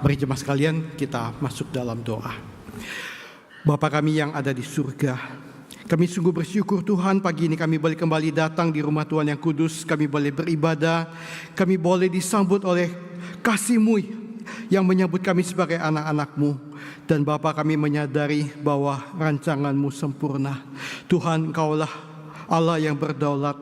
Mari jemaat sekalian kita masuk dalam doa. Bapa kami yang ada di surga, kami sungguh bersyukur Tuhan, pagi ini kami boleh kembali datang di rumah Tuhan yang kudus. Kami boleh beribadah, kami boleh disambut oleh kasih-Mu yang menyambut kami sebagai anak-anak-Mu. Dan Bapa, kami menyadari bahwa rancangan-Mu sempurna. Tuhan, Engkaulah Allah yang berdaulat,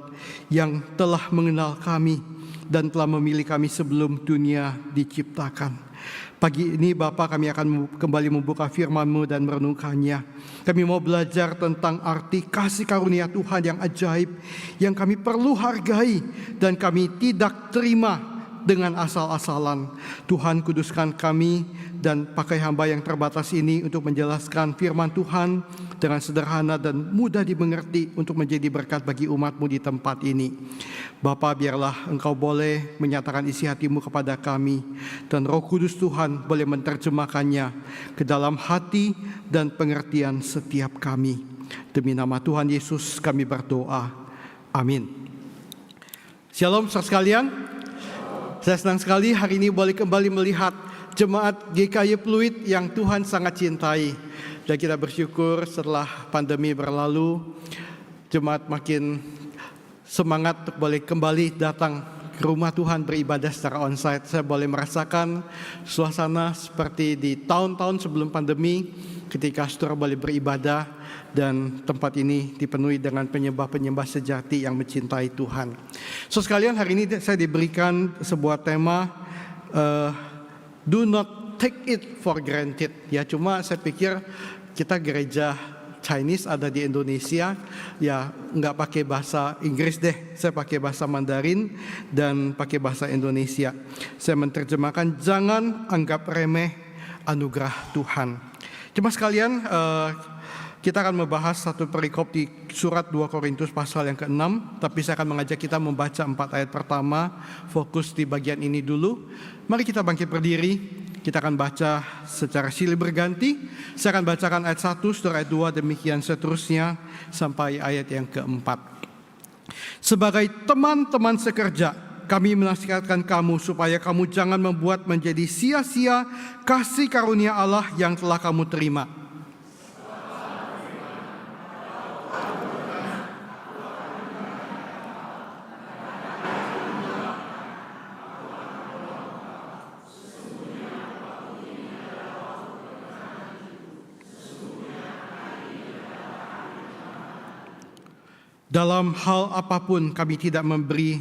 yang telah mengenal kami dan telah memilih kami sebelum dunia diciptakan. Pagi ini Bapa, kami akan kembali membuka firman-Mu dan merenungkannya. Kami mau belajar tentang arti kasih karunia Tuhan yang ajaib, yang kami perlu hargai dan kami tidak terima dengan asal-asalan. Tuhan, kuduskan kami dan pakai hamba yang terbatas ini untuk menjelaskan firman Tuhan dengan sederhana dan mudah dimengerti untuk menjadi berkat bagi umat-Mu di tempat ini. Bapa, biarlah Engkau boleh menyatakan isi hati-Mu kepada kami, dan Roh Kudus Tuhan boleh menerjemahkannya ke dalam hati dan pengertian setiap kami. Demi nama Tuhan Yesus kami berdoa. Amin. Shalom saudara sekalian. Saya senang sekali hari ini boleh kembali melihat jemaat GKY Pluit yang Tuhan sangat cintai. Dan kita bersyukur setelah pandemi berlalu, jemaat makin semangat untuk boleh kembali datang ke rumah Tuhan beribadah secara onsite. Saya boleh merasakan suasana seperti di tahun-tahun sebelum pandemi ketika saudara boleh beribadah dan tempat ini dipenuhi dengan penyembah-penyembah sejati yang mencintai Tuhan. So sekalian, hari ini saya diberikan sebuah tema do not take it for granted. Ya, cuma saya pikir kita gereja Chinese ada di Indonesia, ya nggak pakai bahasa Inggris deh, saya pakai bahasa Mandarin dan pakai bahasa Indonesia. Saya menerjemahkan, jangan anggap remeh anugerah Tuhan. Cuma sekalian, kita akan membahas satu perikop di surat 2 Korintus pasal yang ke-6, tapi saya akan mengajak kita membaca 4 ayat pertama, fokus di bagian ini dulu. Mari kita bangkit berdiri, kita akan baca secara silih berganti. Saya akan bacakan ayat 1, saudara ayat 2, demikian seterusnya sampai ayat yang keempat. Sebagai teman-teman sekerja, kami menasihatkan kamu supaya kamu jangan membuat menjadi sia-sia kasih karunia Allah yang telah kamu terima. Dalam hal apapun kami tidak memberi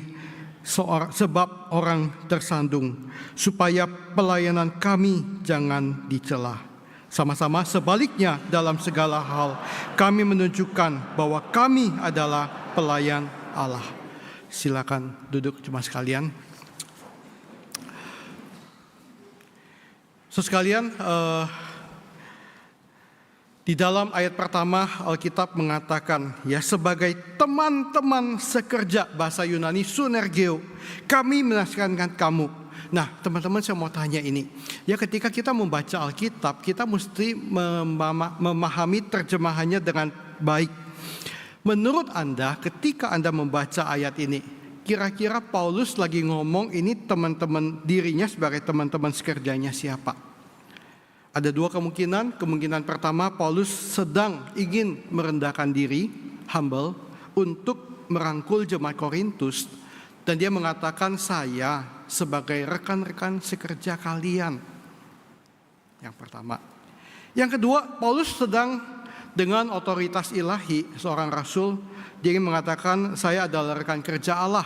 sebab orang tersandung, supaya pelayanan kami jangan dicela. Sama-sama sebaliknya, dalam segala hal kami menunjukkan bahwa kami adalah pelayan Allah. Silakan duduk jemaat sekalian. So sekalian, di dalam ayat pertama Alkitab mengatakan, ya sebagai teman-teman sekerja, bahasa Yunani sunergeo, kami menasihatkan kamu. Nah teman-teman, saya mau tanya ini, ya ketika kita membaca Alkitab, kita mesti memahami terjemahannya dengan baik. Menurut Anda, ketika Anda membaca ayat ini, kira-kira Paulus lagi ngomong ini teman-teman dirinya sebagai teman-teman sekerjanya siapa? Ada dua kemungkinan. Kemungkinan pertama, Paulus sedang ingin merendahkan diri, humble, untuk merangkul jemaat Korintus. Dan dia mengatakan, saya sebagai rekan-rekan sekerja kalian. Yang pertama. Yang kedua, Paulus sedang dengan otoritas ilahi, seorang rasul, dia ingin mengatakan, saya adalah rekan kerja Allah.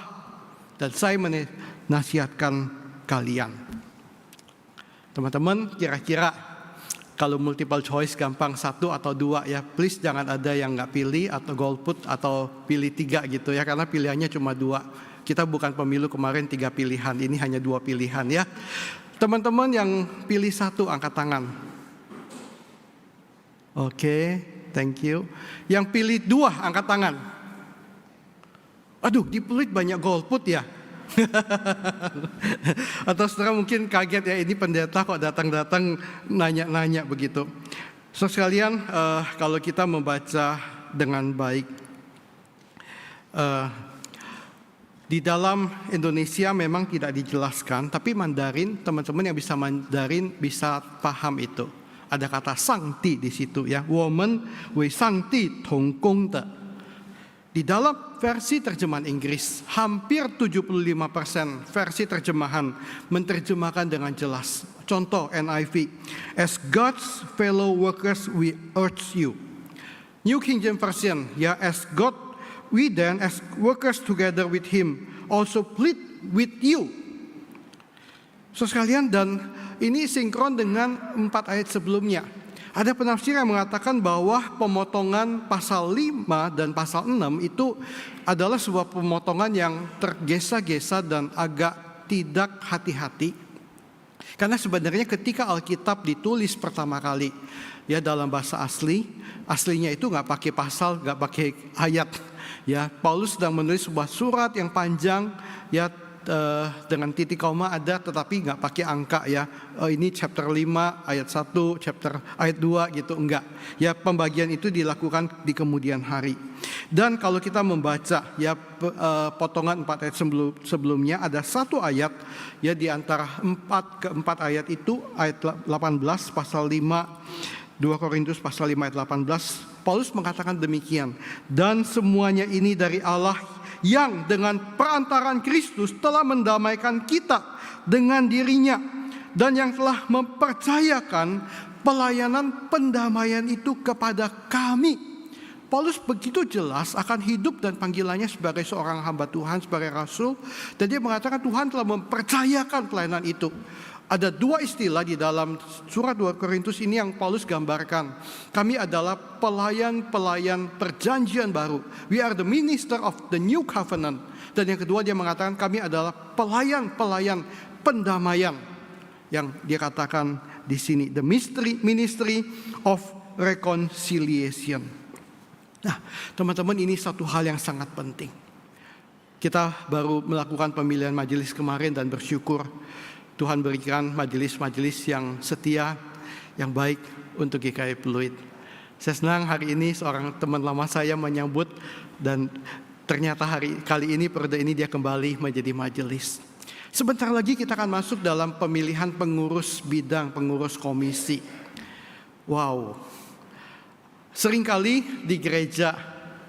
Dan saya menasihatkan kalian. Teman-teman, kira-kira kalau multiple choice gampang 1 atau 2 ya, please jangan ada yang nggak pilih atau golput atau pilih 3 gitu ya, karena pilihannya cuma 2. Kita bukan pemilu kemarin 3 pilihan, ini hanya 2 pilihan ya. Teman-teman yang pilih 1 angkat tangan. Oke, thank you. Yang pilih 2 angkat tangan. Aduh, di Pluit banyak golput ya. Atau saudara mungkin kaget ya, ini pendeta kok datang-datang nanya-nanya begitu. So sekalian, kalau kita membaca dengan baik, Di dalam Indonesia memang tidak dijelaskan, tapi Mandarin, teman-teman yang bisa Mandarin bisa paham itu. Ada kata sangti di situ ya, woman wei sangti tongkong de. Di dalam versi terjemahan Inggris, hampir 75% versi terjemahan menerjemahkan dengan jelas. Contoh NIV, as God's fellow workers we urge you. New King James Version, ya, as God, we then as workers together with Him also plead with you. So sekalian, dan ini sinkron dengan 4 ayat sebelumnya. Ada penafsir yang mengatakan bahwa pemotongan pasal 5 dan pasal 6 itu adalah sebuah pemotongan yang tergesa-gesa dan agak tidak hati-hati. Karena sebenarnya ketika Alkitab ditulis pertama kali ya dalam bahasa aslinya itu nggak pakai pasal, nggak pakai ayat. Ya, Paulus sedang menulis sebuah surat yang panjang ya, dengan titik koma ada tetapi nggak pakai angka ya. Ini chapter 5 ayat 1, chapter ayat 2 gitu, enggak. Ya, pembagian itu dilakukan di kemudian hari. Dan kalau kita membaca ya potongan 4 ayat sebelumnya, ada satu ayat ya di antara 4 ayat itu, ayat 18 pasal 5 2 Korintus pasal 5 ayat 18, Paulus mengatakan demikian, dan semuanya ini dari Allah yang dengan perantaraan Kristus telah mendamaikan kita dengan dirinya, dan yang telah mempercayakan pelayanan pendamaian itu kepada kami. Paulus begitu jelas akan hidup dan panggilannya sebagai seorang hamba Tuhan, sebagai rasul, dan dia mengatakan Tuhan telah mempercayakan pelayanan itu. Ada 2 istilah di dalam surat 2 Korintus ini yang Paulus gambarkan. Kami adalah pelayan-pelayan perjanjian baru. We are the minister of the new covenant. Dan yang kedua dia mengatakan kami adalah pelayan-pelayan pendamaian. Yang dia katakan di sini, the ministry of reconciliation. Nah, teman-teman, ini satu hal yang sangat penting. Kita baru melakukan pemilihan majelis kemarin dan bersyukur Tuhan berikan majelis-majelis yang setia, yang baik untuk GKI Pluit. Saya senang hari ini seorang teman lama saya menyambut, dan ternyata kali ini periode ini dia kembali menjadi majelis. Sebentar lagi kita akan masuk dalam pemilihan pengurus bidang, pengurus komisi. Wow. Seringkali di gereja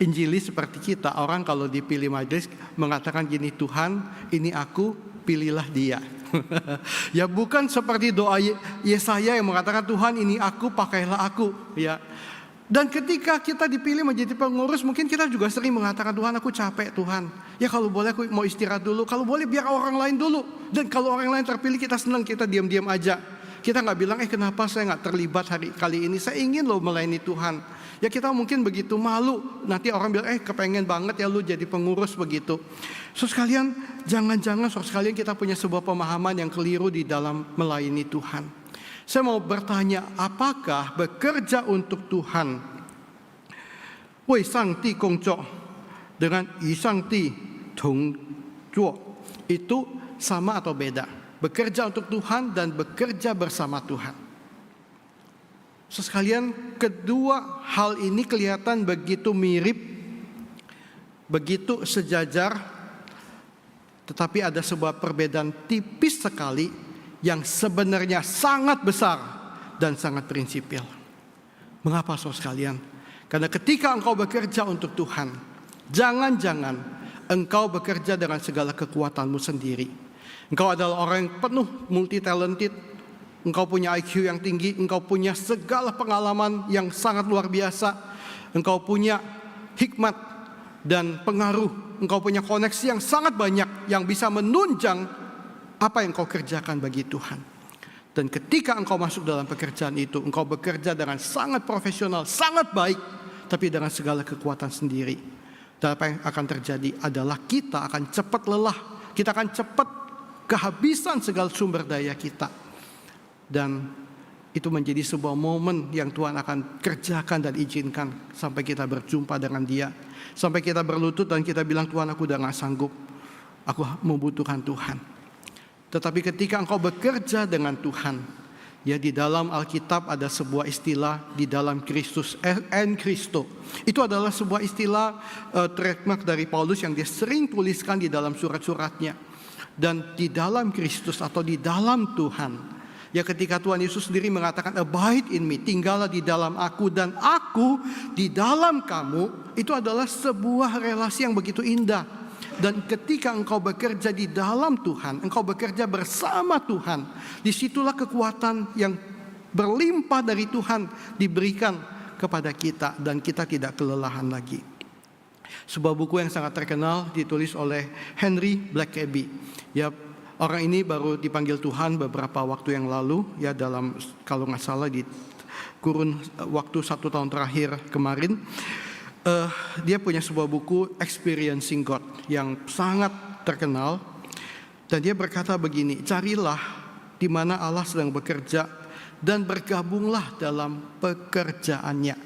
Injili seperti kita, orang kalau dipilih majelis mengatakan gini, Tuhan ini aku, pilihlah dia. Ya, bukan seperti doa Yesaya yang mengatakan Tuhan ini aku, pakailah aku, ya. Dan ketika kita dipilih menjadi pengurus, mungkin kita juga sering mengatakan Tuhan aku capek Tuhan. Ya kalau boleh aku mau istirahat dulu, kalau boleh biar orang lain dulu. Dan kalau orang lain terpilih kita senang, kita diam-diam aja. Kita nggak bilang kenapa saya nggak terlibat kali ini, saya ingin loh melayani Tuhan. Ya kita mungkin begitu malu, nanti orang bilang kepengen banget ya lu jadi pengurus begitu. So sekalian, jangan-jangan sekalian kita punya sebuah pemahaman yang keliru di dalam melayani Tuhan. Saya mau bertanya, apakah bekerja untuk Tuhan wei sangti gongzhuo dengan yi sangti tongzhuo itu sama atau beda? Bekerja untuk Tuhan dan bekerja bersama Tuhan. Sekalian, kedua hal ini kelihatan begitu mirip, begitu sejajar, tetapi ada sebuah perbedaan tipis sekali yang sebenarnya sangat besar dan sangat prinsipil. Mengapa saudara sekalian? Karena ketika engkau bekerja untuk Tuhan, jangan-jangan engkau bekerja dengan segala kekuatanmu sendiri. Engkau adalah orang yang penuh multi-talented. Engkau punya IQ yang tinggi, engkau punya segala pengalaman yang sangat luar biasa, engkau punya hikmat dan pengaruh, engkau punya koneksi yang sangat banyak yang bisa menunjang apa yang engkau kerjakan bagi Tuhan. Dan ketika engkau masuk dalam pekerjaan itu, engkau bekerja dengan sangat profesional, sangat baik, tapi dengan segala kekuatan sendiri. Dan apa yang akan terjadi adalah kita akan cepat lelah, kita akan cepat kehabisan segala sumber daya kita. Dan itu menjadi sebuah momen yang Tuhan akan kerjakan dan izinkan sampai kita berjumpa dengan Dia, sampai kita berlutut dan kita bilang Tuhan aku udah gak sanggup, aku membutuhkan Tuhan. Tetapi ketika engkau bekerja dengan Tuhan, Ya, di dalam Alkitab ada sebuah istilah di dalam Kristus, en Christo. Itu adalah sebuah istilah trademark dari Paulus yang dia sering tuliskan di dalam surat-suratnya. Dan di dalam Kristus atau di dalam Tuhan. Ya, ketika Tuhan Yesus sendiri mengatakan abide in me, tinggallah di dalam aku dan aku di dalam kamu, itu adalah sebuah relasi yang begitu indah. Dan ketika engkau bekerja di dalam Tuhan, engkau bekerja bersama Tuhan, disitulah kekuatan yang berlimpah dari Tuhan diberikan kepada kita, dan kita tidak kelelahan lagi. Sebuah buku yang sangat terkenal ditulis oleh Henry Blackaby. Ya, orang ini baru dipanggil Tuhan beberapa waktu yang lalu, ya, dalam kalau nggak salah di kurun waktu 1 tahun terakhir kemarin. Dia punya sebuah buku Experiencing God yang sangat terkenal, dan dia berkata begini, carilah di mana Allah sedang bekerja dan bergabunglah dalam pekerjaannya.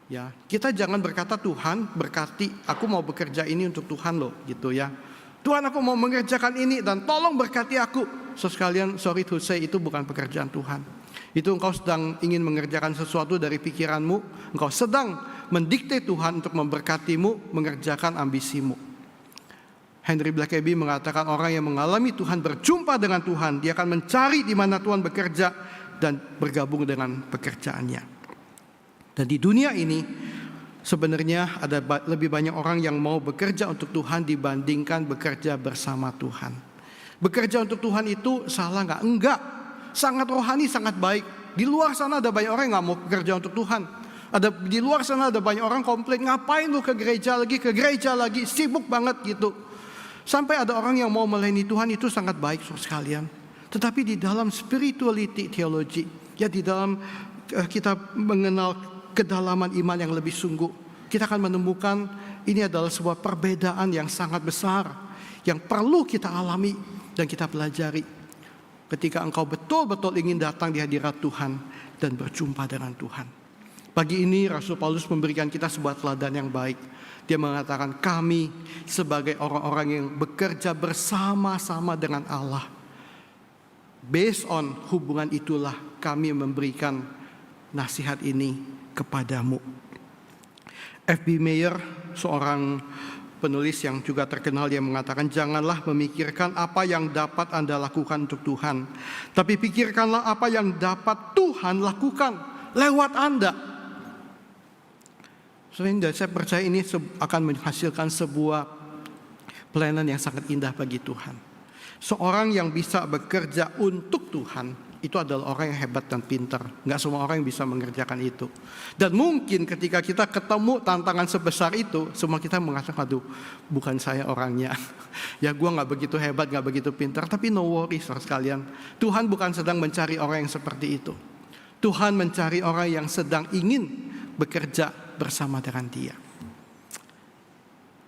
Ya, kita jangan berkata Tuhan berkati, aku mau bekerja ini untuk Tuhan loh, gitu ya. Tuhan, aku mau mengerjakan ini dan tolong berkati aku. So sekalian, sorry to say, itu bukan pekerjaan Tuhan. Itu engkau sedang ingin mengerjakan sesuatu dari pikiranmu, engkau sedang mendikte Tuhan untuk memberkatimu, mengerjakan ambisimu. Henry Blackaby mengatakan orang yang mengalami Tuhan, berjumpa dengan Tuhan, dia akan mencari di mana Tuhan bekerja dan bergabung dengan pekerjaannya. Dan di dunia ini sebenarnya ada lebih banyak orang yang mau bekerja untuk Tuhan dibandingkan bekerja bersama Tuhan. Bekerja untuk Tuhan itu salah nggak? Enggak. Sangat rohani, sangat baik. Di luar sana ada banyak orang yang nggak mau bekerja untuk Tuhan. Di luar sana ada banyak orang komplain, ngapain lu ke gereja lagi, sibuk banget gitu. Sampai ada orang yang mau melayani Tuhan, itu sangat baik sekalian. Tetapi di dalam spirituality theology, ya, di dalam kita mengenal kedalaman iman yang lebih sungguh, kita akan menemukan ini adalah sebuah perbedaan yang sangat besar yang perlu kita alami dan kita pelajari. Ketika engkau betul-betul ingin datang di hadirat Tuhan dan berjumpa dengan Tuhan. Pagi ini Rasul Paulus memberikan kita sebuah teladan yang baik. Dia mengatakan kami sebagai orang-orang yang bekerja bersama-sama dengan Allah. Based on hubungan itulah kami memberikan nasihat ini kepadamu. F.B. Meyer, seorang penulis yang juga terkenal, dia mengatakan janganlah memikirkan apa yang dapat Anda lakukan untuk Tuhan, tapi pikirkanlah apa yang dapat Tuhan lakukan lewat Anda. Saya percaya ini akan menghasilkan sebuah pelayanan yang sangat indah bagi Tuhan. Seorang yang bisa bekerja untuk Tuhan itu adalah orang yang hebat dan pintar. Gak semua orang yang bisa mengerjakan itu. Dan mungkin ketika kita ketemu tantangan sebesar itu, semua kita mengatakan, aduh, bukan saya orangnya. Ya, gue gak begitu hebat, gak begitu pintar. Tapi no worries, saudara sekalian. Tuhan bukan sedang mencari orang yang seperti itu. Tuhan mencari orang yang sedang ingin bekerja bersama dengan Dia.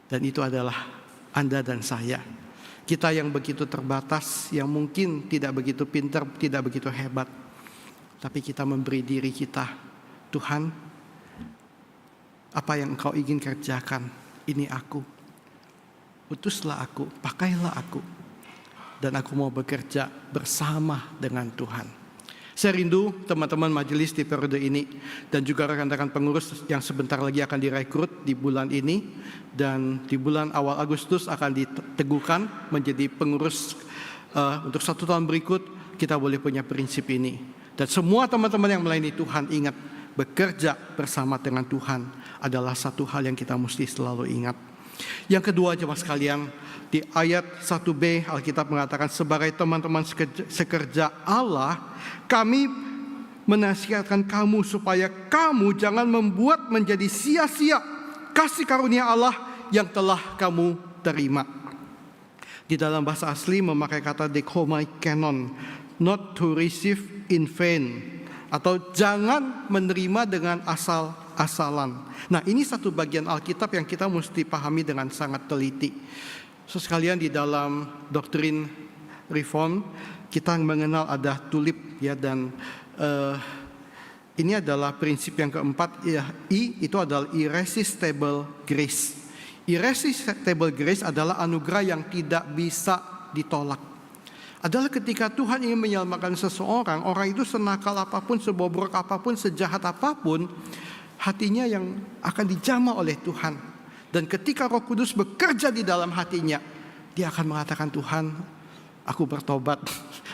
Dan itu adalah Anda dan saya. Kita yang begitu terbatas, yang mungkin tidak begitu pintar, tidak begitu hebat. Tapi kita memberi diri kita, Tuhan, apa yang Engkau ingin kerjakan, ini aku. Utuslah aku, pakailah aku. Dan aku mau bekerja bersama dengan Tuhan. Saya rindu teman-teman majelis di periode ini dan juga rekan-rekan pengurus yang sebentar lagi akan direkrut di bulan ini, dan di bulan awal Agustus akan diteguhkan menjadi pengurus untuk 1 tahun berikut. Kita boleh punya prinsip ini, dan semua teman-teman yang melayani Tuhan ingat, bekerja bersama dengan Tuhan adalah satu hal yang kita mesti selalu ingat. Yang kedua, jemaah sekalian, di ayat 1b Alkitab mengatakan sebagai teman-teman sekerja Allah, kami menasihatkan kamu supaya kamu jangan membuat menjadi sia-sia kasih karunia Allah yang telah kamu terima. Di dalam bahasa asli memakai kata dekomai canon, not to receive in vain, atau jangan menerima dengan asal-asalan. Nah, ini satu bagian Alkitab yang kita mesti pahami dengan sangat teliti. So, sekalian, di dalam doktrin Reform kita mengenal ada tulip, ya, dan ini adalah prinsip yang keempat, ya, itu adalah irresistible grace. Irresistible grace adalah anugerah yang tidak bisa ditolak. adalah ketika Tuhan ingin menyelamatkan seseorang, orang itu senakal apapun, sebobrok apapun, sejahat apapun, hatinya yang akan dijamah oleh Tuhan. Dan ketika Roh Kudus bekerja di dalam hatinya, dia akan mengatakan, Tuhan, aku bertobat.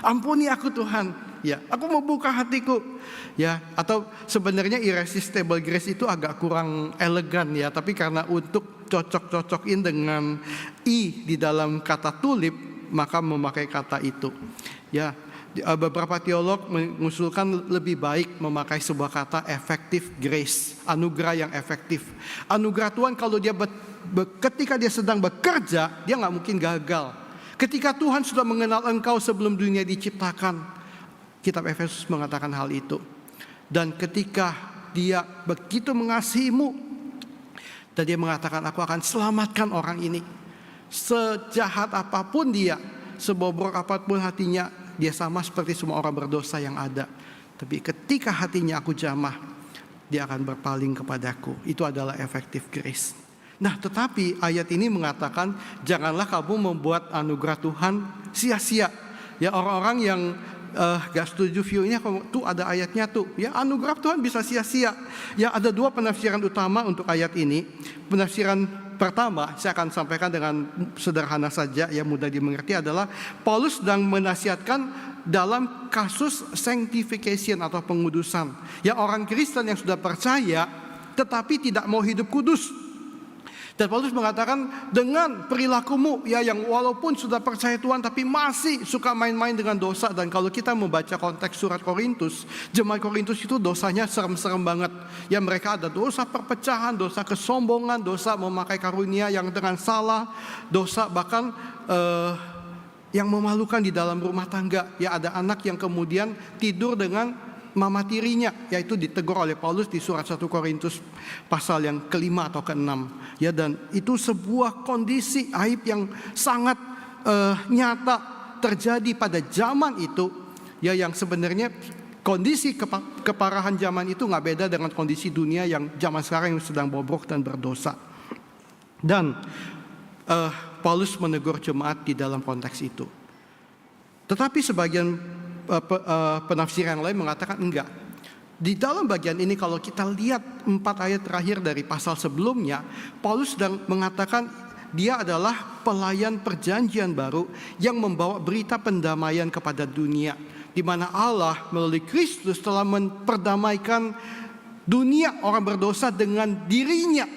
Ampuni aku Tuhan. Ya, aku mau buka hatiku. Ya, atau sebenarnya irresistible grace itu agak kurang elegan ya, tapi karena untuk cocok-cocokin dengan i di dalam kata tulip, maka memakai kata itu. Ya, beberapa teolog mengusulkan lebih baik memakai sebuah kata effective grace, anugerah yang efektif. Anugerah Tuhan kalau dia ketika dia sedang bekerja, dia nggak mungkin gagal. Ketika Tuhan sudah mengenal engkau sebelum dunia diciptakan, kitab Efesus mengatakan hal itu. Dan ketika dia begitu mengasihimu, dan dia mengatakan, aku akan selamatkan orang ini. Sejahat apapun dia, sebobrok apapun hatinya, dia sama seperti semua orang berdosa yang ada. Tapi ketika hatinya aku jamah, dia akan berpaling kepadaku. Itu adalah effective grace. Nah, tetapi ayat ini mengatakan, janganlah kamu membuat anugerah Tuhan sia-sia. Ya, orang-orang yang gak setuju view-nya, tuh ada ayatnya tuh. Ya, anugerah Tuhan bisa sia-sia. Ya, ada dua penafsiran utama untuk ayat ini. Penafsiran pertama, saya akan sampaikan dengan sederhana saja, yang mudah dimengerti, adalah Paulus sedang menasihatkan dalam kasus sanctification atau pengudusan. Ya, orang Kristen yang sudah percaya tetapi tidak mau hidup kudus. Dan Paulus mengatakan, dengan perilakumu ya yang walaupun sudah percaya Tuhan tapi masih suka main-main dengan dosa. Dan kalau kita membaca konteks surat Korintus, jemaat Korintus itu dosanya serem-serem banget. Ya, mereka ada dosa perpecahan, dosa kesombongan, dosa memakai karunia yang dengan salah, dosa bahkan yang memalukan di dalam rumah tangga. Ya, ada anak yang kemudian tidur dengan mama tirinya, yaitu ditegur oleh Paulus di surat 1 Korintus pasal yang ke-5 atau ke-6. Ya, dan itu sebuah kondisi aib yang sangat nyata terjadi pada zaman itu. Ya, yang sebenarnya kondisi keparahan zaman itu nggak beda dengan kondisi dunia yang zaman sekarang yang sedang bobrok dan berdosa. Dan Paulus menegur jemaat di dalam konteks itu. Tetapi sebagian penafsiran yang lain mengatakan enggak. Di dalam bagian ini kalau kita lihat 4 ayat terakhir dari pasal sebelumnya, Paulus sedang mengatakan dia adalah pelayan perjanjian baru yang membawa berita pendamaian kepada dunia, di mana Allah melalui Kristus telah memperdamaikan dunia orang berdosa dengan dirinya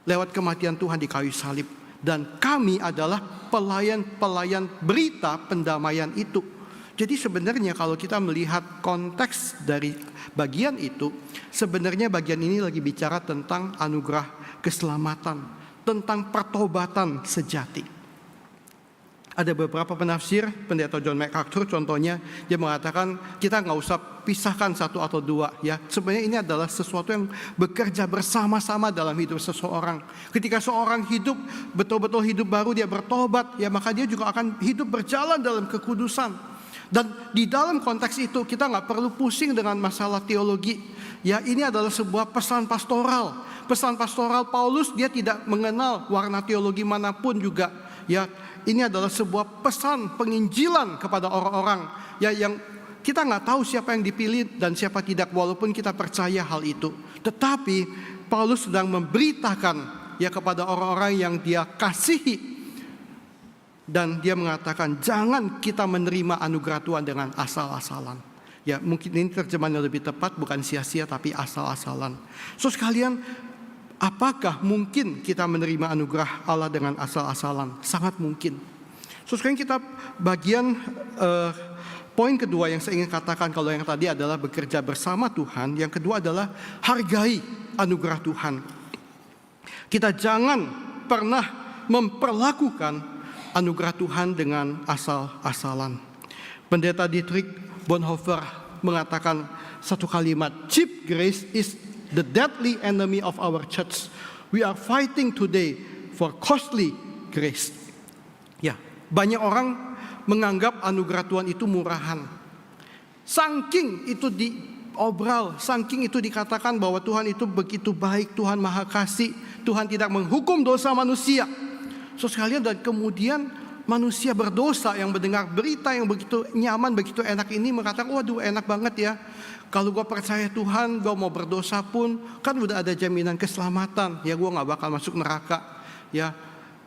lewat kematian Tuhan di kayu salib. Dan kami adalah pelayan-pelayan berita pendamaian itu. Jadi sebenarnya kalau kita melihat konteks dari bagian itu, sebenarnya bagian ini lagi bicara tentang anugerah keselamatan, tentang pertobatan sejati. Ada beberapa penafsir, pendeta John MacArthur contohnya, dia mengatakan kita nggak usah pisahkan satu atau dua. Ya, sebenarnya ini adalah sesuatu yang bekerja bersama-sama dalam hidup seseorang. Ketika seorang hidup betul-betul hidup baru, dia bertobat, ya maka dia juga akan hidup berjalan dalam kekudusan. Dan di dalam konteks itu kita nggak perlu pusing dengan masalah teologi. Ya, ini adalah sebuah pesan pastoral. Pesan pastoral Paulus, dia tidak mengenal warna teologi manapun juga. Ya, ini adalah sebuah pesan penginjilan kepada orang-orang ya yang kita nggak tahu siapa yang dipilih dan siapa tidak, walaupun kita percaya hal itu. Tetapi Paulus sedang memberitakan ya kepada orang-orang yang dia kasihi. Dan dia mengatakan jangan kita menerima anugerah Tuhan dengan asal-asalan. Ya, mungkin ini terjemahan yang lebih tepat, bukan sia-sia tapi asal-asalan. So sekalian, apakah mungkin kita menerima anugerah Allah dengan asal-asalan? Sangat mungkin. So sekarang kita bagian poin kedua yang saya ingin katakan, kalau yang tadi adalah bekerja bersama Tuhan, yang kedua adalah hargai anugerah Tuhan. Kita jangan pernah memperlakukan anugerah Tuhan dengan asal-asalan. Pendeta Dietrich Bonhoeffer mengatakan satu kalimat, cheap grace is the deadly enemy of our church. We are fighting today for costly grace. Ya, banyak orang menganggap anugerah Tuhan itu murahan. Saking itu diobral, saking itu dikatakan bahwa Tuhan itu begitu baik, Tuhan maha kasih, Tuhan tidak menghukum dosa manusia. So sekalian, dan kemudian manusia berdosa yang mendengar berita yang begitu nyaman, begitu enak ini mengatakan, waduh enak banget ya. Kalau gue percaya Tuhan, gue mau berdosa pun kan udah ada jaminan keselamatan. Ya gue gak bakal masuk neraka. Ya,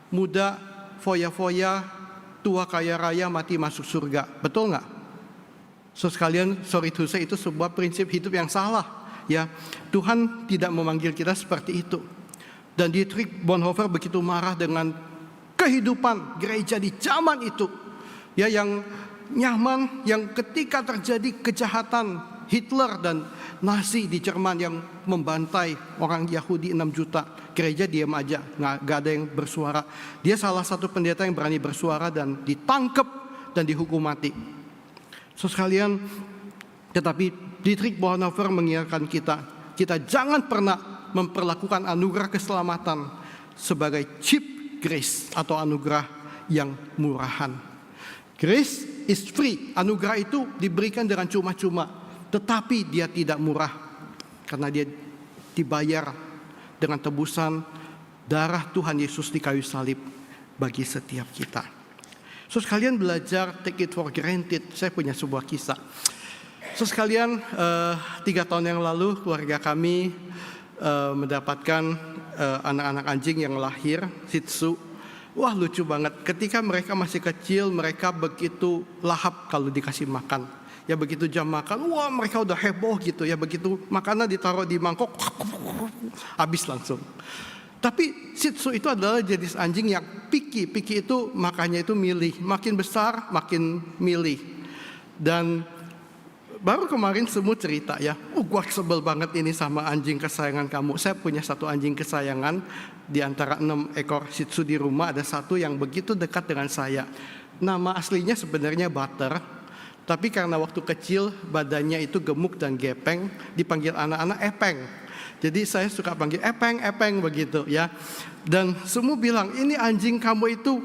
muda, foya-foya, tua kaya raya, mati masuk surga. Betul gak? So sekalian, sorry to say, itu sebuah prinsip hidup yang salah. Ya, Tuhan tidak memanggil kita seperti itu. Dan Dietrich Bonhoeffer begitu marah dengan kehidupan gereja di zaman itu. Ya, yang nyaman, yang ketika terjadi kejahatan Hitler dan Nazi di Jerman yang membantai orang Yahudi 6 juta. Gereja diam aja, nggak ada yang bersuara. Dia salah satu pendeta yang berani bersuara dan ditangkap dan dihukum mati. So sekalian, tetapi Dietrich Bonhoeffer mengingatkan kita jangan pernah memperlakukan anugerah keselamatan sebagai cheap grace atau anugerah yang murahan. Grace is free, anugerah itu diberikan dengan cuma-cuma. Tetapi dia tidak murah karena dia dibayar dengan tebusan darah Tuhan Yesus di kayu salib bagi setiap kita. So sekalian belajar take it for granted. Saya punya sebuah kisah. So sekalian 3 tahun yang lalu keluarga kami mendapatkan anak-anak anjing yang lahir, Shih Tzu. Wah lucu banget. Ketika mereka masih kecil mereka begitu lahap kalau dikasih makan. Ya begitu jam makan, wah mereka udah heboh gitu ya. Begitu makanan ditaruh di mangkok, habis langsung. Tapi Shih Tzu itu adalah jenis anjing yang picky. Picky itu makannya itu milih. Makin besar, makin milih. Dan baru kemarin semua cerita ya. Gua sebel banget ini sama anjing kesayangan kamu. Saya punya satu anjing kesayangan. Di antara 6 ekor Shih Tzu di rumah ada satu yang begitu dekat dengan saya. Nama aslinya sebenarnya Butter. Tapi karena waktu kecil badannya itu gemuk dan gepeng, dipanggil anak-anak Epeng. Jadi saya suka panggil Epeng, Epeng begitu ya. Dan semua bilang, ini anjing kamu itu,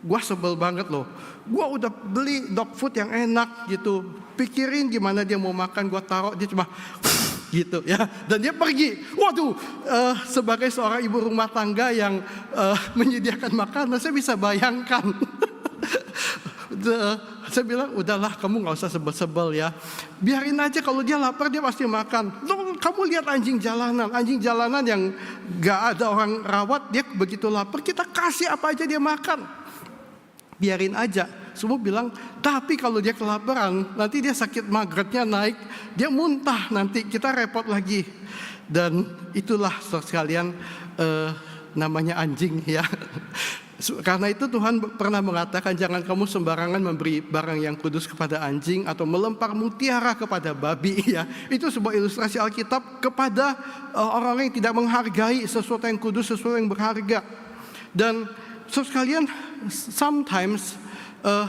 gua sebel banget loh. Gua udah beli dog food yang enak gitu. Pikirin gimana dia mau makan, gua taruh, dia cuma gitu ya. Dan dia pergi. Waduh, sebagai seorang ibu rumah tangga yang menyediakan makanan, saya bisa bayangkan. Saya bilang udahlah kamu gak usah sebel-sebel ya. Biarin aja kalau dia lapar dia pasti makan. Loh, kamu lihat anjing jalanan yang gak ada orang rawat, dia begitu lapar kita kasih apa aja dia makan. Biarin aja. Semua bilang tapi kalau dia kelaparan nanti dia sakit magretnya naik, dia muntah, nanti kita repot lagi. Dan itulah sekalian namanya anjing ya. Karena itu Tuhan pernah mengatakan jangan kamu sembarangan memberi barang yang kudus kepada anjing atau melempar mutiara kepada babi ya. Itu sebuah ilustrasi Alkitab kepada orang yang tidak menghargai sesuatu yang kudus, sesuatu yang berharga. Dan sekalian sometimes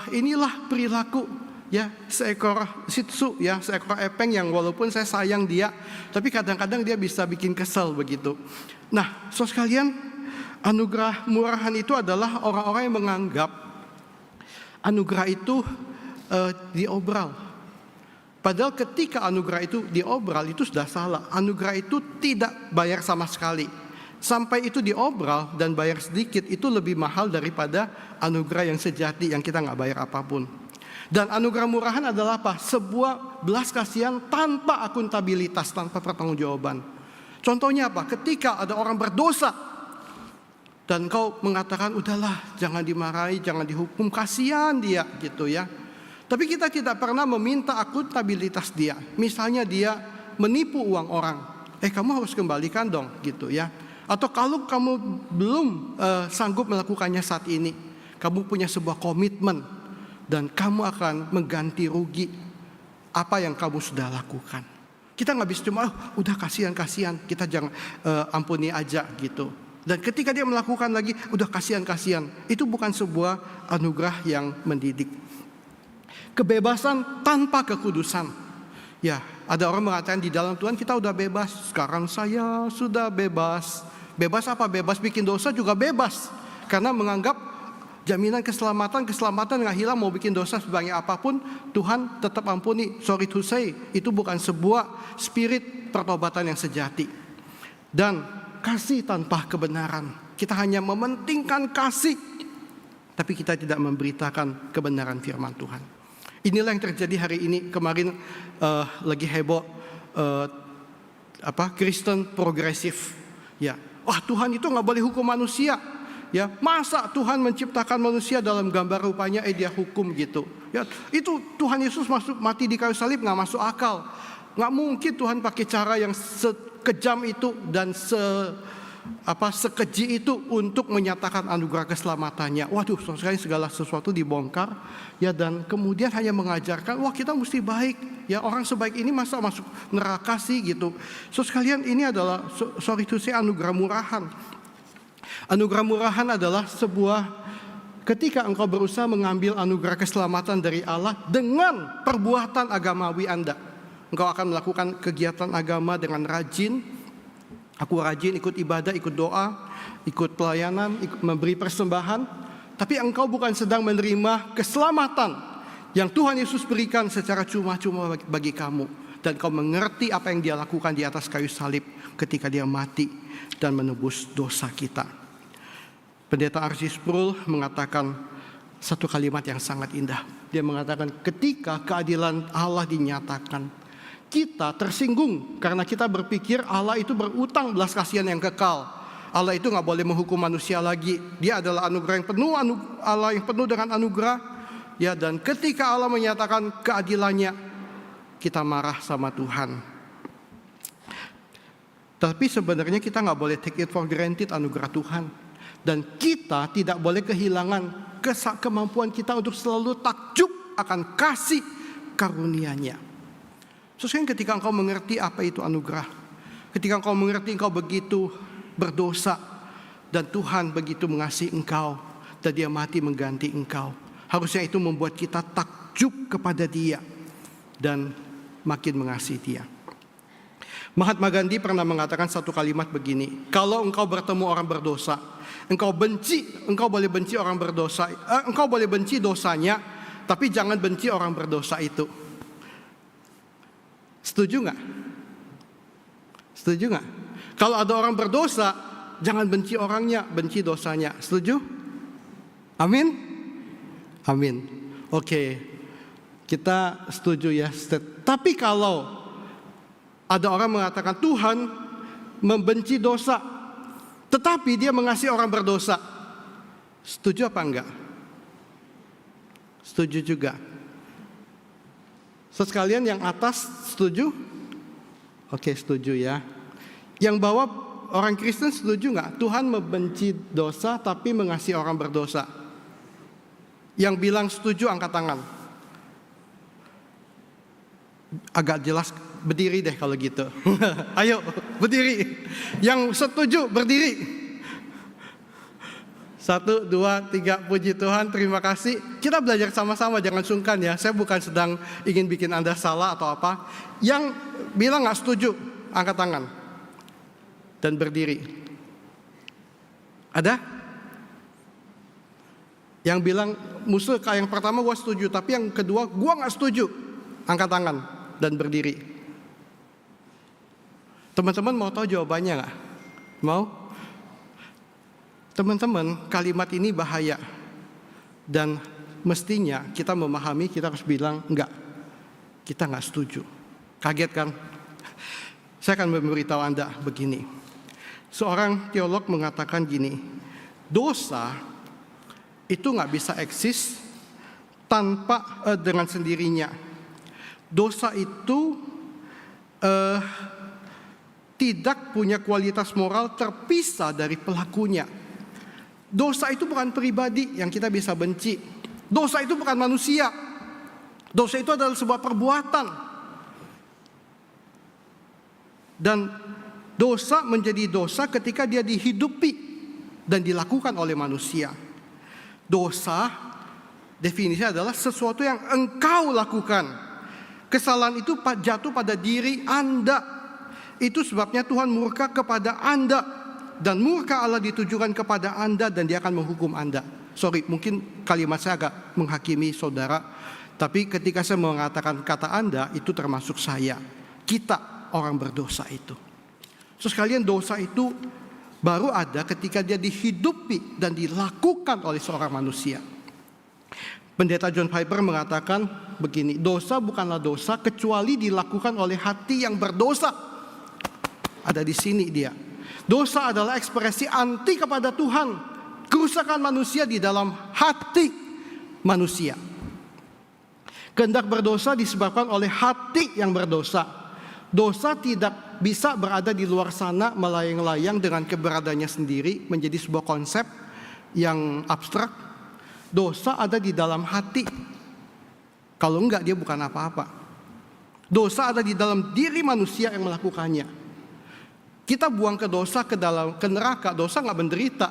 inilah perilaku ya seekor Shih Tzu ya, seekor Epeng yang walaupun saya sayang dia, tapi kadang-kadang dia bisa bikin kesel begitu. Nah, sekalian anugerah murahan itu adalah orang-orang yang menganggap anugerah itu diobral. Padahal ketika anugerah itu diobral itu sudah salah. Anugerah itu tidak bayar sama sekali. Sampai itu diobral dan bayar sedikit itu lebih mahal daripada anugerah yang sejati yang kita nggak bayar apapun. Dan anugerah murahan adalah apa? Sebuah belas kasihan tanpa akuntabilitas, tanpa pertanggungjawaban. Contohnya apa? Ketika ada orang berdosa dan kau mengatakan udahlah jangan dimarahi, jangan dihukum, kasihan dia gitu ya. Tapi kita tidak pernah meminta akuntabilitas dia. Misalnya dia menipu uang orang, kamu harus kembalikan dong gitu ya. Atau kalau kamu belum sanggup melakukannya saat ini, kamu punya sebuah komitmen dan kamu akan mengganti rugi apa yang kamu sudah lakukan. Kita nggak bisa cuma udah kasihan, kita jangan ampuni aja gitu. Dan ketika dia melakukan lagi, udah kasihan. Itu bukan sebuah anugerah yang mendidik. Kebebasan tanpa kekudusan. Ya, ada orang mengatakan di dalam Tuhan kita udah bebas. Sekarang saya sudah bebas. Bebas apa? Bebas bikin dosa juga bebas. Karena menganggap jaminan keselamatan gak hilang, mau bikin dosa sebanyak apapun, Tuhan tetap ampuni. Sorry to say, itu bukan sebuah spirit pertobatan yang sejati. Dan kasih tanpa kebenaran. Kita hanya mementingkan kasih. tapi kita tidak memberitakan kebenaran firman Tuhan. Inilah yang terjadi hari ini. Kemarin lagi heboh Kristen progresif. Ya, wah Tuhan itu nggak boleh hukum manusia. Ya, masa Tuhan menciptakan manusia dalam gambar rupanya, dia hukum gitu. Ya, itu Tuhan Yesus mati di kayu salib nggak masuk akal. Nggak mungkin Tuhan pakai cara yang sekejam itu dan sekeji itu untuk menyatakan anugerah keselamatannya. Waduh, segala sesuatu dibongkar ya, dan kemudian hanya mengajarkan wah kita mesti baik ya, orang sebaik ini masa masuk neraka sih gitu. Sekalian, ini adalah sorry to say anugerah murahan. Anugerah murahan adalah sebuah ketika engkau berusaha mengambil anugerah keselamatan dari Allah dengan perbuatan agamawi Anda. Engkau akan melakukan kegiatan agama dengan rajin. Aku rajin ikut ibadah, ikut doa, ikut pelayanan, memberi persembahan. Tapi engkau bukan sedang menerima keselamatan yang Tuhan Yesus berikan secara cuma-cuma bagi kamu. Dan kau mengerti apa yang dia lakukan di atas kayu salib ketika dia mati dan menebus dosa kita. Pendeta R.C. Sproul mengatakan satu kalimat yang sangat indah. Dia mengatakan ketika keadilan Allah dinyatakan, kita tersinggung karena kita berpikir Allah itu berutang belas kasihan yang kekal. Allah itu nggak boleh menghukum manusia lagi. Dia adalah anugerah yang penuh, Allah yang penuh dengan anugerah. Ya, dan ketika Allah menyatakan keadilannya, kita marah sama Tuhan. Tapi sebenarnya kita nggak boleh take it for granted anugerah Tuhan. Dan kita tidak boleh kehilangan kemampuan kita untuk selalu takjub akan kasih karunia-Nya. Sesuai ketika engkau mengerti apa itu anugerah, ketika engkau mengerti engkau begitu berdosa dan Tuhan begitu mengasihi engkau dan dia mati mengganti engkau, harusnya itu membuat kita takjub kepada dia dan makin mengasihi dia. Mahatma Gandhi pernah mengatakan satu kalimat begini, kalau engkau bertemu orang berdosa, engkau boleh benci orang berdosa, engkau boleh benci dosanya, tapi jangan benci orang berdosa itu. Setuju nggak? Setuju nggak? Kalau ada orang berdosa, jangan benci orangnya, benci dosanya. Setuju? Amin? Amin. Oke, kita setuju ya. Tapi kalau ada orang mengatakan Tuhan membenci dosa, tetapi dia mengasihi orang berdosa, setuju apa enggak? Setuju juga. Sekalian yang atas setuju? Oke, setuju ya. Yang bawah orang Kristen setuju nggak? Tuhan membenci dosa tapi mengasihi orang berdosa. Yang bilang setuju angkat tangan. Agak jelas berdiri deh kalau gitu. Ayo berdiri. Yang setuju berdiri. 1, 2, 3, puji Tuhan, terima kasih. Kita belajar sama-sama, jangan sungkan ya. Saya bukan sedang ingin bikin Anda salah atau apa. Yang bilang gak setuju, angkat tangan dan berdiri. Ada? Yang bilang musuh yang pertama gue setuju, tapi yang kedua gue gak setuju, angkat tangan dan berdiri. Teman-teman mau tahu jawabannya gak? Mau? Teman-teman, kalimat ini bahaya. Dan mestinya kita memahami, kita harus bilang enggak. Kita enggak setuju. Kaget kan? Saya akan memberitahu Anda begini. Seorang teolog mengatakan gini, dosa itu enggak bisa eksis tanpa dengan sendirinya. Dosa itu tidak punya kualitas moral terpisah dari pelakunya. Dosa itu bukan pribadi yang kita bisa benci. Dosa itu bukan manusia. Dosa itu adalah sebuah perbuatan. Dan dosa menjadi dosa ketika dia dihidupi dan dilakukan oleh manusia. Dosa definisinya adalah sesuatu yang engkau lakukan. Kesalahan itu jatuh pada diri Anda. Itu sebabnya Tuhan murka kepada Anda. Dan murka Allah ditujukan kepada Anda dan dia akan menghukum Anda. Sorry, mungkin kalimat saya agak menghakimi saudara. Tapi ketika saya mengatakan kata Anda, itu termasuk saya. Kita orang berdosa itu. So sekalian, dosa itu baru ada ketika dia dihidupi dan dilakukan oleh seorang manusia. Pendeta John Piper mengatakan begini, dosa bukanlah dosa kecuali dilakukan oleh hati yang berdosa. Ada di sini dia. Dosa adalah ekspresi anti kepada Tuhan, kerusakan manusia di dalam hati manusia. Kehendak berdosa disebabkan oleh hati yang berdosa. Dosa tidak bisa berada di luar sana melayang-layang dengan keberadaannya sendiri menjadi sebuah konsep yang abstrak. Dosa ada di dalam hati. Kalau enggak, dia bukan apa-apa. Dosa ada di dalam diri manusia yang melakukannya. Kita buang ke dosa ke neraka, dosa nggak menderita.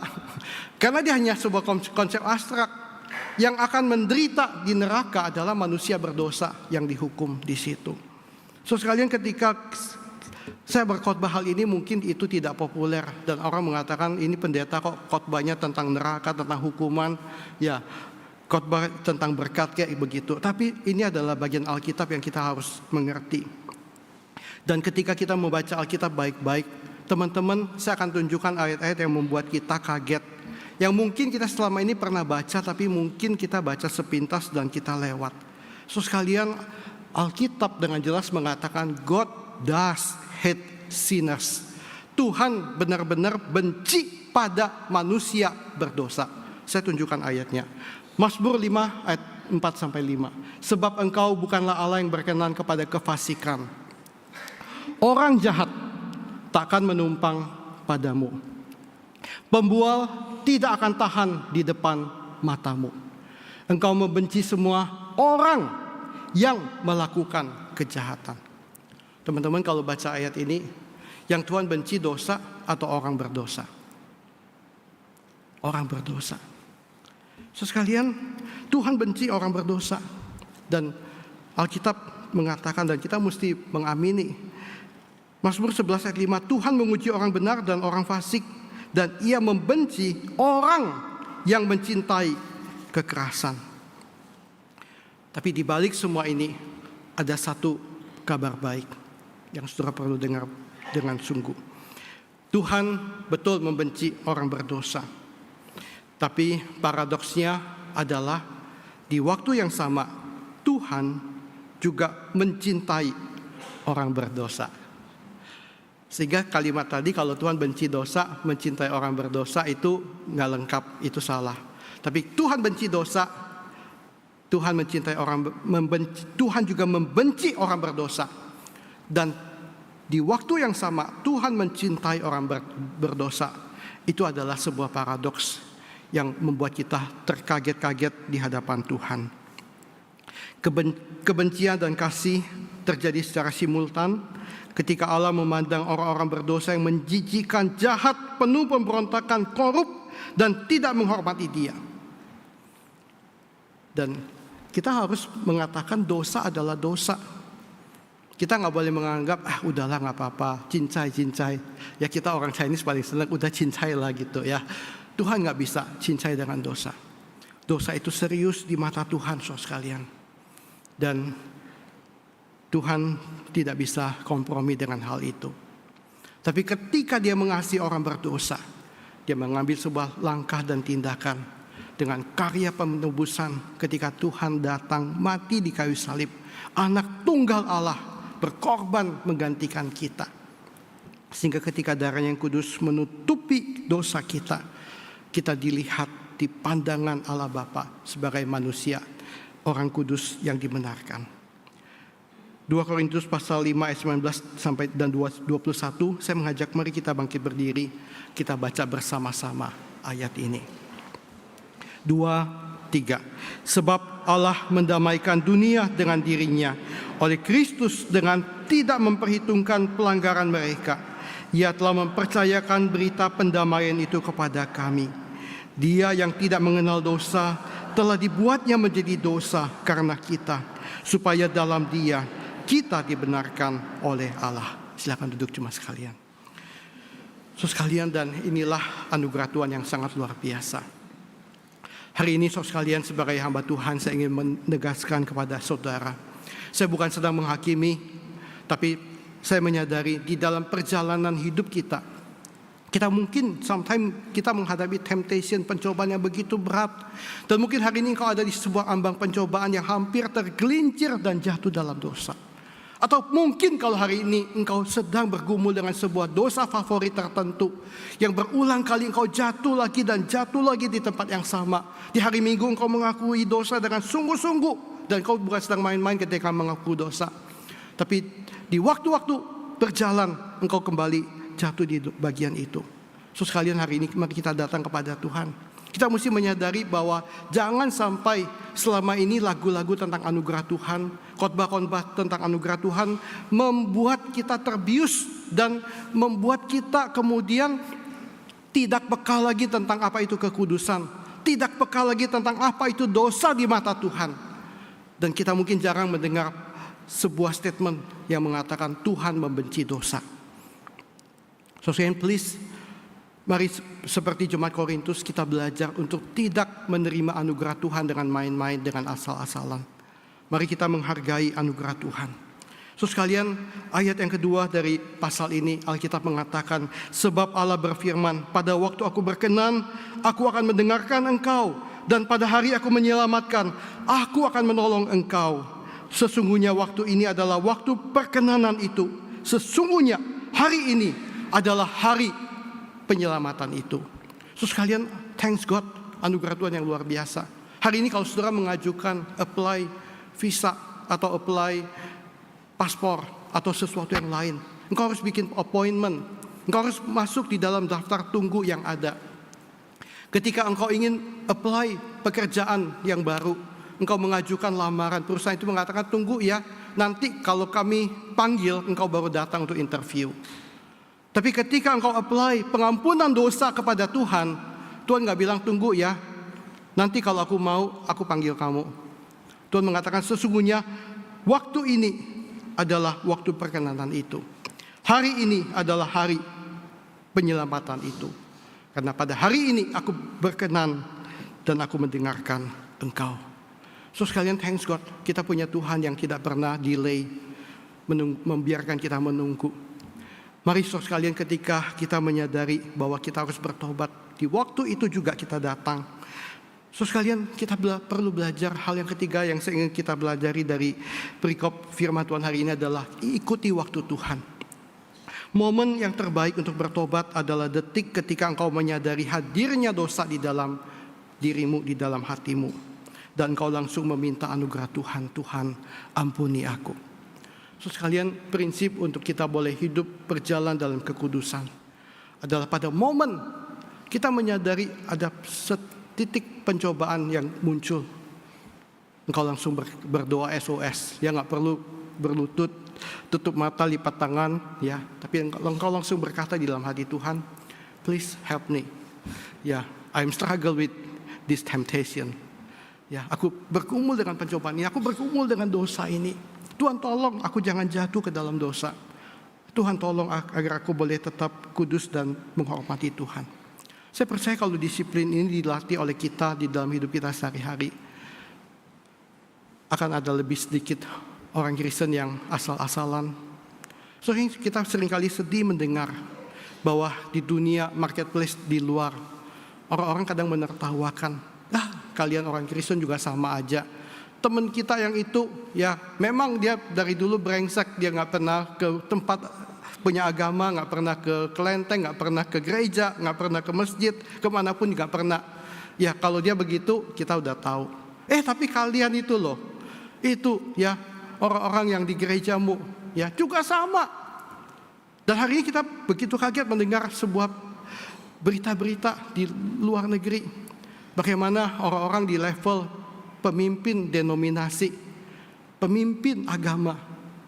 Karena dia hanya sebuah konsep abstrak. Yang akan menderita di neraka adalah manusia berdosa yang dihukum di situ. So sekalian, ketika saya berkhotbah hal ini mungkin itu tidak populer dan orang mengatakan ini pendeta kok khotbahnya tentang neraka, tentang hukuman, ya khotbah tentang berkat kayak begitu. Tapi ini adalah bagian Alkitab yang kita harus mengerti. Dan ketika kita membaca Alkitab baik-baik, teman-teman, saya akan tunjukkan ayat-ayat yang membuat kita kaget. Yang mungkin kita selama ini pernah baca, tapi mungkin kita baca sepintas dan kita lewat. So sekalian, Alkitab dengan jelas mengatakan God does hate sinners. Tuhan benar-benar benci pada manusia berdosa. Saya tunjukkan ayatnya. Mazmur 5 ayat 4-5. Sebab engkau bukanlah Allah yang berkenan kepada kefasikan. Orang jahat takkan menumpang padamu. Pembual tidak akan tahan di depan matamu. Engkau membenci semua orang yang melakukan kejahatan. Teman-teman, kalau baca ayat ini, yang Tuhan benci dosa atau orang berdosa? Orang berdosa. So sekalian, Tuhan benci orang berdosa. Dan Alkitab mengatakan, dan kita mesti mengamini, Mazmur 11 ayat 5, Tuhan menguji orang benar dan orang fasik, dan ia membenci orang yang mencintai kekerasan. Tapi di balik semua ini ada satu kabar baik yang saudara perlu dengar dengan sungguh. Tuhan betul membenci orang berdosa. Tapi paradoksnya adalah di waktu yang sama Tuhan juga mencintai orang berdosa. Sehingga kalimat tadi, kalau Tuhan benci dosa, mencintai orang berdosa, itu nggak lengkap, itu salah. Tapi Tuhan benci dosa, Tuhan mencintai Tuhan juga membenci orang berdosa. Dan di waktu yang sama Tuhan mencintai orang berdosa. Itu adalah sebuah paradoks yang membuat kita terkaget-kaget di hadapan Tuhan. Kebencian dan kasih terjadi secara simultan ketika Allah memandang orang-orang berdosa yang menjijikan, jahat, penuh pemberontakan, korup, dan tidak menghormati Dia. Dan kita harus mengatakan dosa adalah dosa. Kita nggak boleh menganggap, udahlah nggak apa-apa, cincai. Ya kita orang Chinese paling senang, udah cincai lah gitu ya. Tuhan nggak bisa cincai dengan dosa. Dosa itu serius di mata Tuhan, saudara sekalian. Dan Tuhan tidak bisa kompromi dengan hal itu. Tapi ketika Dia mengasihi orang berdosa, Dia mengambil sebuah langkah dan tindakan dengan karya penebusan ketika Tuhan datang mati di kayu salib. Anak tunggal Allah berkorban menggantikan kita. Sehingga ketika darah yang kudus menutupi dosa kita, kita dilihat di pandangan Allah Bapa sebagai manusia, orang kudus yang dibenarkan. 2 Korintus pasal 5 ayat 19 sampai dan 21, saya mengajak mari kita bangkit berdiri, kita baca bersama-sama ayat ini. 2, 3. Sebab Allah mendamaikan dunia dengan dirinya oleh Kristus dengan tidak memperhitungkan pelanggaran mereka. Ia telah mempercayakan berita pendamaian itu kepada kami. Dia yang tidak mengenal dosa telah dibuatnya menjadi dosa karena kita, supaya dalam Dia kita dibenarkan oleh Allah. Silakan duduk cuma sekalian. Sekalian, dan inilah anugerah Tuhan yang sangat luar biasa. Hari ini sekalian, sebagai hamba Tuhan, saya ingin menegaskan kepada saudara, saya bukan sedang menghakimi, tapi saya menyadari di dalam perjalanan hidup kita Kita mungkin sometimes kita menghadapi temptation, pencobaan yang begitu berat. Dan mungkin hari ini engkau ada di sebuah ambang pencobaan yang hampir tergelincir dan jatuh dalam dosa. Atau mungkin kalau hari ini engkau sedang bergumul dengan sebuah dosa favorit tertentu yang berulang kali engkau jatuh lagi dan jatuh lagi di tempat yang sama. Di hari Minggu engkau mengakui dosa dengan sungguh-sungguh dan engkau bukan sedang main-main ketika mengaku dosa. Tapi di waktu-waktu berjalan engkau kembali jatuh di bagian itu. So sekalian hari ini mari kita datang kepada Tuhan. Kita mesti menyadari bahwa jangan sampai selama ini lagu-lagu tentang anugerah Tuhan, khotbah-khotbah tentang anugerah Tuhan membuat kita terbius dan membuat kita kemudian tidak peka lagi tentang apa itu kekudusan, tidak peka lagi tentang apa itu dosa di mata Tuhan. Dan kita mungkin jarang mendengar sebuah statement yang mengatakan Tuhan membenci dosa. So please, mari seperti Jemaat Korintus kita belajar untuk tidak menerima anugerah Tuhan dengan main-main, dengan asal-asalan. Mari kita menghargai anugerah Tuhan. So sekalian, ayat yang kedua dari pasal ini Alkitab mengatakan, sebab Allah berfirman, pada waktu aku berkenan, aku akan mendengarkan engkau, dan pada hari aku menyelamatkan, aku akan menolong engkau. Sesungguhnya waktu ini adalah waktu perkenanan itu. Sesungguhnya hari ini adalah hari penyelamatan itu. So sekalian, thanks God, anugerah Tuhan yang luar biasa. Hari ini kalau saudara mengajukan apply visa atau apply paspor atau sesuatu yang lain, engkau harus bikin appointment. Engkau harus masuk di dalam daftar tunggu yang ada. Ketika engkau ingin apply pekerjaan yang baru, engkau mengajukan lamaran, perusahaan itu mengatakan tunggu ya, nanti kalau kami panggil engkau baru datang untuk interview. Tapi ketika engkau apply pengampunan dosa kepada Tuhan, Tuhan gak bilang tunggu ya, nanti kalau aku mau, aku panggil kamu. Tuhan mengatakan sesungguhnya waktu ini adalah waktu perkenanan itu. Hari ini adalah hari penyelamatan itu. Karena pada hari ini aku berkenan dan aku mendengarkan engkau. So sekalian, thanks God, kita punya Tuhan yang tidak pernah delay, membiarkan kita menunggu. Mari saudara sekalian, ketika kita menyadari bahwa kita harus bertobat, di waktu itu juga kita datang. Saudara sekalian, kita perlu belajar hal yang ketiga yang saya ingin kita pelajari dari perikop firman Tuhan hari ini adalah ikuti waktu Tuhan. Momen yang terbaik untuk bertobat adalah detik ketika engkau menyadari hadirnya dosa di dalam dirimu, di dalam hatimu. Dan engkau langsung meminta anugerah Tuhan, Tuhan ampuni aku. So sekalian, prinsip untuk kita boleh hidup berjalan dalam kekudusan adalah pada momen kita menyadari ada setitik pencobaan yang muncul, engkau langsung berdoa SOS. Ya, gak perlu berlutut, tutup mata, lipat tangan, ya. Tapi engkau langsung berkata di dalam hati, Tuhan, please help me. Ya, I'm struggle with this temptation. Ya, aku bergumul dengan pencobaan ini, aku bergumul dengan dosa ini. Tuhan tolong aku jangan jatuh ke dalam dosa. Tuhan tolong agar aku boleh tetap kudus dan menghormati Tuhan. Saya percaya kalau disiplin ini dilatih oleh kita di dalam hidup kita sehari-hari, akan ada lebih sedikit orang Kristen yang asal-asalan. So kita seringkali sedih mendengar bahwa di dunia marketplace di luar, orang-orang kadang menertawakan, kalian orang Kristen juga sama aja. Teman kita yang itu, ya memang dia dari dulu brengsek, dia gak pernah ke tempat punya agama, gak pernah ke kelenteng, gak pernah ke gereja, gak pernah ke masjid, kemanapun gak pernah. Ya kalau dia begitu, kita udah tahu. Tapi kalian itu loh, itu ya orang-orang yang di gerejamu, ya juga sama. Dan hari ini kita begitu kaget mendengar sebuah berita-berita di luar negeri, bagaimana orang-orang di level pemimpin denominasi, pemimpin agama,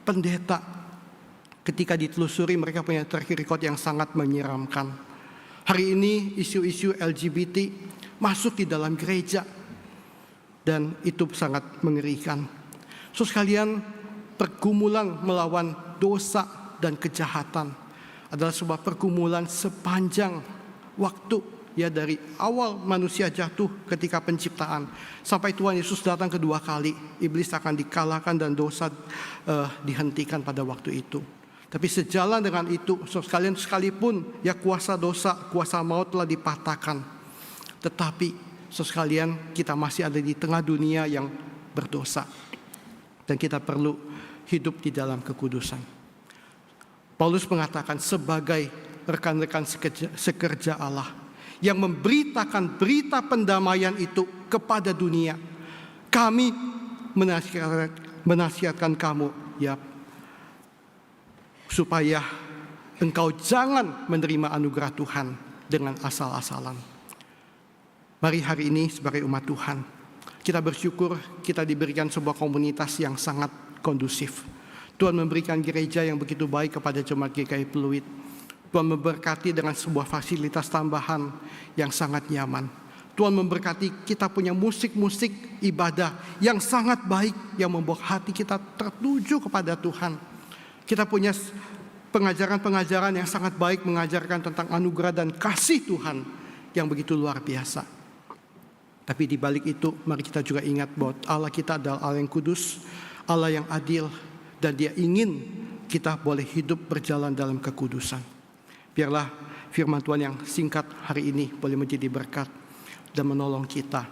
pendeta, ketika ditelusuri mereka punya track record yang sangat menyeramkan. Hari ini isu-isu LGBT masuk di dalam gereja dan itu sangat mengerikan. So sekalian, pergumulan melawan dosa dan kejahatan adalah sebuah pergumulan sepanjang waktu. Ya, dari awal manusia jatuh ketika penciptaan sampai Tuhan Yesus datang kedua kali, iblis akan dikalahkan dan dosa dihentikan pada waktu itu. Tapi sejalan dengan itu, sekalian sekalipun ya kuasa dosa, kuasa maut telah dipatahkan, tetapi sekalian kita masih ada di tengah dunia yang berdosa, dan kita perlu hidup di dalam kekudusan. Paulus mengatakan sebagai rekan-rekan sekerja Allah yang memberitakan berita pendamaian itu kepada dunia, kami menasihatkan kamu ya, supaya engkau jangan menerima anugerah Tuhan dengan asal-asalan. Mari hari ini sebagai umat Tuhan, kita bersyukur kita diberikan sebuah komunitas yang sangat kondusif. Tuhan memberikan gereja yang begitu baik kepada jemaat GKI Pluit. Tuhan memberkati dengan sebuah fasilitas tambahan yang sangat nyaman. Tuhan memberkati kita punya musik-musik ibadah yang sangat baik, yang membuat hati kita tertuju kepada Tuhan. Kita punya pengajaran-pengajaran yang sangat baik, mengajarkan tentang anugerah dan kasih Tuhan yang begitu luar biasa. Tapi di balik itu, mari kita juga ingat bahwa Allah kita adalah Allah yang kudus, Allah yang adil, dan Dia ingin kita boleh hidup berjalan dalam kekudusan. Biarlah firman Tuhan yang singkat hari ini boleh menjadi berkat dan menolong kita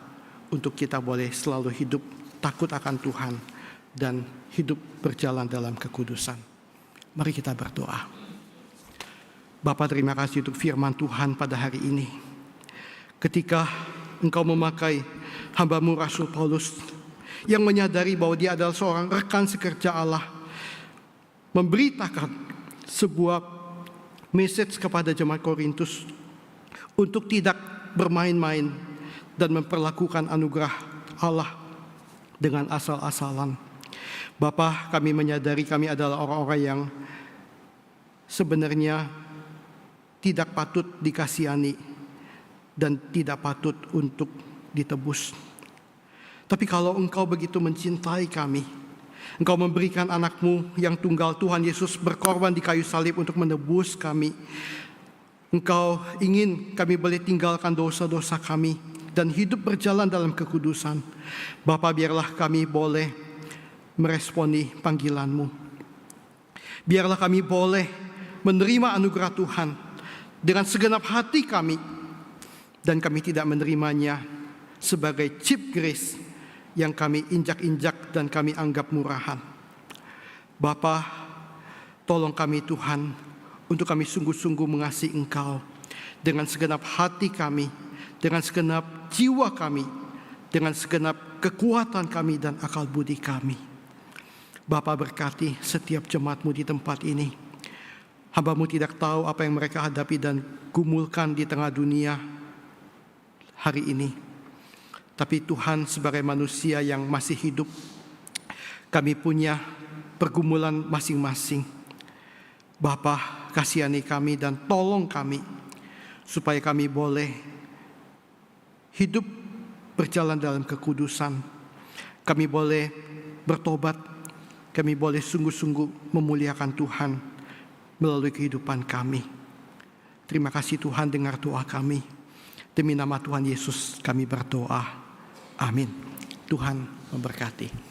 untuk kita boleh selalu hidup takut akan Tuhan dan hidup berjalan dalam kekudusan. Mari kita berdoa. Bapa, terima kasih untuk firman Tuhan pada hari ini. Ketika Engkau memakai hamba-Mu Rasul Paulus yang menyadari bahwa dia adalah seorang rekan sekerja Allah, memberitakan sebuah message kepada jemaat Korintus untuk tidak bermain-main dan memperlakukan anugerah Allah dengan asal-asalan. Bapa, kami menyadari kami adalah orang-orang yang sebenarnya tidak patut dikasihani dan tidak patut untuk ditebus. Tapi kalau Engkau begitu mencintai kami, Engkau memberikan anak-Mu yang tunggal, Tuhan Yesus, berkorban di kayu salib untuk menebus kami. Engkau ingin kami boleh tinggalkan dosa-dosa kami dan hidup berjalan dalam kekudusan. Bapa, biarlah kami boleh meresponi panggilan-Mu. Biarlah kami boleh menerima anugerah Tuhan dengan segenap hati kami, dan kami tidak menerimanya sebagai cheap grace yang kami injak-injak dan kami anggap murahan. Bapa, tolong kami Tuhan untuk kami sungguh-sungguh mengasihi Engkau dengan segenap hati kami, dengan segenap jiwa kami, dengan segenap kekuatan kami dan akal budi kami. Bapa, berkati setiap jemaat-Mu di tempat ini. Hamba-Mu tidak tahu apa yang mereka hadapi dan gumulkan di tengah dunia hari ini. Tapi Tuhan, sebagai manusia yang masih hidup, kami punya pergumulan masing-masing. Bapa, kasihani kami dan tolong kami supaya kami boleh hidup berjalan dalam kekudusan. Kami boleh bertobat, kami boleh sungguh-sungguh memuliakan Tuhan melalui kehidupan kami. Terima kasih Tuhan, dengar doa kami. Demi nama Tuhan Yesus kami berdoa. Amin. Tuhan memberkati.